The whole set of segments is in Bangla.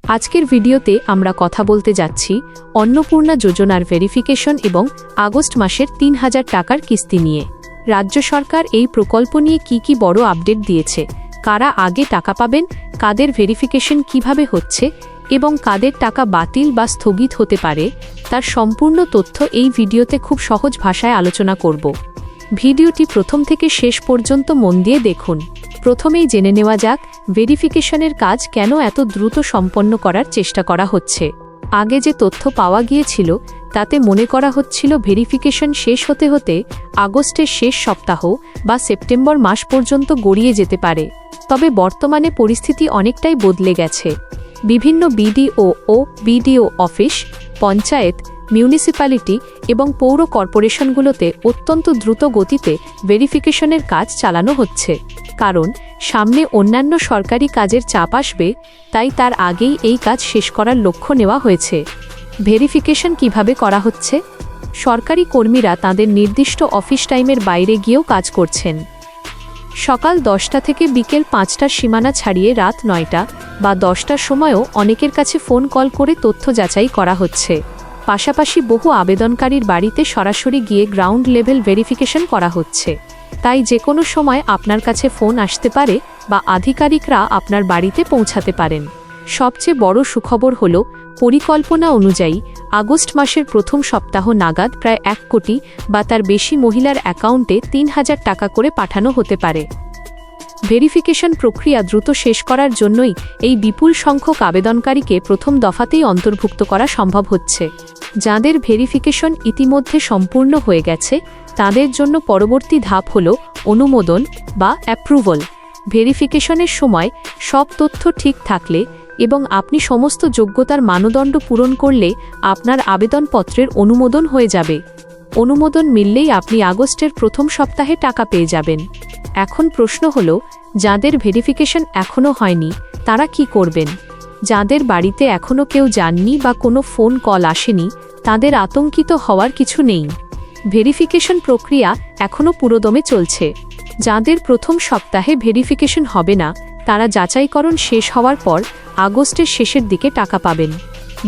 আজকের ভিডিওতে আমরা কথা বলতে যাচ্ছি অন্নপূর্ণা যোজনার ভেরিফিকেশন এবং আগস্ট মাসের ৩,০০০ টাকার কিস্তি নিয়ে। রাজ্য সরকার এই প্রকল্প নিয়ে কি বড় আপডেট দিয়েছে, কারা আগে টাকা পাবেন, কাদের ভেরিফিকেশন কিভাবে হচ্ছে এবং কাদের টাকা বাতিল বা স্থগিত হতে পারে, তার সম্পূর্ণ তথ্য এই ভিডিওতে খুব সহজ ভাষায় আলোচনা করব। ভিডিওটি প্রথম থেকে শেষ পর্যন্ত মন দিয়ে দেখুন। প্রথমেই জেনে নেওয়া যাক ভেরিফিকেশনের কাজ কেন এত দ্রুত সম্পন্ন করার চেষ্টা করা হচ্ছে। আগে যে তথ্য পাওয়া গিয়েছিল তাতে মনে করা হচ্ছিল ভেরিফিকেশন শেষ হতে হতে আগস্টের শেষ সপ্তাহ বা সেপ্টেম্বর মাস পর্যন্ত গড়িয়ে যেতে পারে। তবে বর্তমানে পরিস্থিতি অনেকটাই বদলে গেছে। বিভিন্ন বিডিও ও বিডিও অফিস, পঞ্চায়েত, মিউনিসিপ্যালিটি এবং পৌর কর্পোরেশনগুলোতে অত্যন্ত দ্রুত গতিতে ভেরিফিকেশনের কাজ চালানো হচ্ছে। কারণ সামনে অন্যান্য সরকারি কাজের চাপ আসবে, তাই তার আগেই এই কাজ শেষ করার লক্ষ্য নেওয়া হয়েছে। ভেরিফিকেশন কিভাবে করা হচ্ছে? সরকারি কর্মীরা তাদের নির্দিষ্ট অফিস টাইমের বাইরে গিয়েও কাজ করছেন। সকাল 10টা থেকে বিকেল 5টার সীমানা ছাড়িয়ে রাত 9টা বা 10টার সময়ও অনেকের কাছে ফোন কল করে তথ্য যাচাই করা হচ্ছে। পাশাপাশি বহু আবেদনকারীর বাড়িতে সরাসরি গিয়ে গ্রাউন্ড লেভেল ভেরিফিকেশন করা হচ্ছে। তাই যে কোনো সময় আপনার কাছে ফোন আসতে পারে বা আধিকারিকরা আপনার বাড়িতে পৌঁছাতে পারেন। সবচেয়ে বড় সুখবর হল, পরিকল্পনা অনুযায়ী আগস্ট মাসের প্রথম সপ্তাহ নাগাদ প্রায় 1 কোটি বা তার বেশি মহিলার অ্যাকাউন্টে ৩,০০০ টাকা করে পাঠানো হতে পারে। ভেরিফিকেশন প্রক্রিয়া দ্রুত শেষ করার জন্যই এই বিপুল সংখ্যক আবেদনকারীকে প্রথম দফাতেই অন্তর্ভুক্ত করা সম্ভব হচ্ছে। যাদের ভেরিফিকেশন ইতিমধ্যে সম্পূর্ণ হয়ে গেছে তাদের জন্য পরবর্তী ধাপ হল অনুমোদন বা অ্যাপ্রুভাল। ভেরিফিকেশনের সময় সব তথ্য ঠিক থাকলে এবং আপনি সমস্ত যোগ্যতার মানদণ্ড পূরণ করলে আপনার আবেদনপত্রের অনুমোদন হয়ে যাবে। অনুমোদন মিললেই আপনি আগস্টের প্রথম সপ্তাহে টাকা পেয়ে যাবেন। এখন প্রশ্ন হল, যাদের ভেরিফিকেশন এখনও হয়নি তারা কি করবেন? যাদের বাড়িতে এখনও কেউ যাননি বা কোনো ফোন কল আসেনি তাদের আতঙ্কিত হওয়ার কিছু নেই। ভেরিফিকেশন প্রক্রিয়া এখনও পুরোদমে চলছে। যাদের প্রথম সপ্তাহে ভেরিফিকেশন হবে না তারা যাচাইকরণ শেষ হওয়ার পর আগস্টের শেষের দিকে টাকা পাবেন।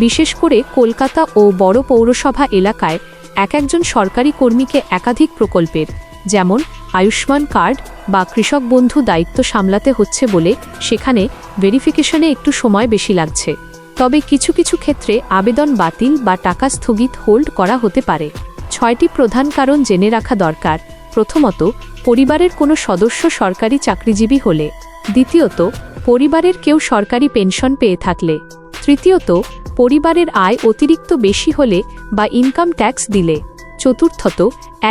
বিশেষ করে কলকাতা ও বড় পৌরসভা এলাকায় একজন সরকারি কর্মীকে একাধিক প্রকল্পের, যেমন আয়ুষ্মান কার্ড বা কৃষক বন্ধু দায়িত্ব সামলাতে হচ্ছে বলে সেখানে ভেরিফিকেশনে একটু সময় বেশি লাগছে। তবে কিছু ক্ষেত্রে আবেদন বাতিল বা টাকা স্থগিত হোল্ড করা হতে পারে। 6টি প্রধান কারণ জেনে রাখা দরকার। প্রথমত, পরিবারের কোনো সদস্য সরকারি চাকরিজীবী হলে। দ্বিতীয়ত, পরিবারের কেউ সরকারি পেনশন পেয়ে থাকলে। তৃতীয়ত, পরিবারের আয় অতিরিক্ত বেশি হলে বা ইনকাম ট্যাক্স দিলে। চতুর্থত,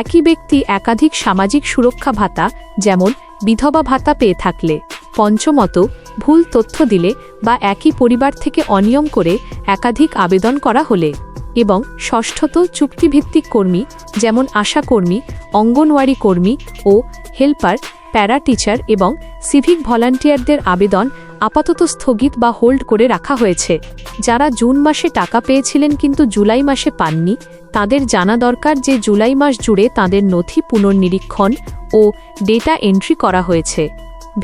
একই ব্যক্তি একাধিক সামাজিক সুরক্ষা ভাতা যেমন বিধবা ভাতা পেয়ে থাকলে। পঞ্চমত, ভুল তথ্য দিলে বা একই পরিবার থেকে অনিয়ম করে একাধিক আবেদন করা হলে। এবং ষষ্ঠত, চুক্তিভিত্তিক কর্মী যেমন আশাকর্মী, অঙ্গনওয়াড়ি কর্মী ও হেল্পার, প্যারা টিচার এবং সিভিক ভলান্টিয়ারদের আবেদন আপাতত স্থগিত বা হোল্ড করে রাখা হয়েছে। যারা জুন মাসে টাকা পেয়েছিলেন কিন্তু জুলাই মাসে পাননি তাদের জানা দরকার যে জুলাই মাস জুড়ে তাদের নথি পুনর্নিরীক্ষণ ও ডেটা এন্ট্রি করা হয়েছে।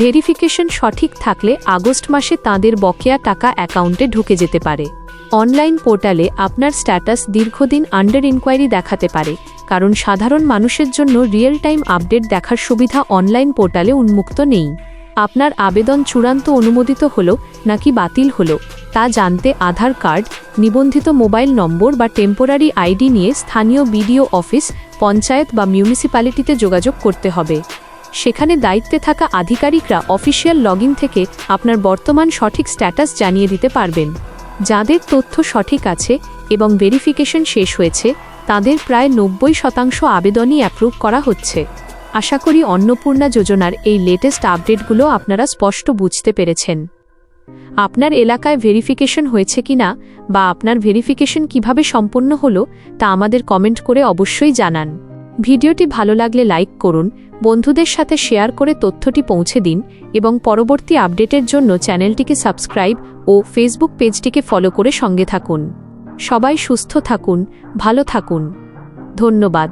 ভেরিফিকেশন সঠিক থাকলে আগস্ট মাসে তাদের বকেয়া টাকা অ্যাকাউন্টে ঢুকে যেতে পারে। অনলাইন পোর্টালে আপনার স্ট্যাটাস দীর্ঘদিন আন্ডার ইনকোয়ারি দেখাতে পারে, কারণ সাধারণ মানুষের জন্য রিয়েল টাইম আপডেট দেখার সুবিধা অনলাইন পোর্টালে উন্মুক্ত নেই। আপনার আবেদন চূড়ান্ত অনুমোদিত হলো নাকি বাতিল হলো তা জানতে আধার কার্ড, নিবন্ধিত মোবাইল নম্বর বা টেম্পোরারি আইডি নিয়ে স্থানীয় বিডিও অফিস, পঞ্চায়েত বা মিউনিসিপ্যালিটিতে যোগাযোগ করতে হবে। সেখানে দায়িত্বে থাকা আধিকারিকরা অফিসিয়াল লগইন থেকে আপনার বর্তমান সঠিক স্ট্যাটাস জানিয়ে দিতে পারবেন। যাদের তথ্য সঠিক আছে এবং ভেরিফিকেশন শেষ হয়েছে তাদের প্রায় 90% আবেদনই অ্যাপ্রুভ করা হচ্ছে। আশা করি অন্নপূর্ণা যোজনার এই লেটেস্ট আপডেটগুলো আপনারা স্পষ্ট বুঝতে পেরেছেন। আপনার এলাকায় ভেরিফিকেশন হয়েছে কিনা বা আপনার ভেরিফিকেশন কিভাবে সম্পন্ন হলো তা আমাদের কমেন্ট করে অবশ্যই জানান। ভিডিওটি ভালো লাগলে লাইক করুন, বন্ধুদের সাথে শেয়ার করে তথ্যটি পৌঁছে দিন এবং পরবর্তী আপডেটের জন্য চ্যানেলটিকে সাবস্ক্রাইব ও ফেসবুক পেজটিকে ফলো করে সঙ্গে থাকুন। সবাই সুস্থ থাকুন, ভালো থাকুন। ধন্যবাদ।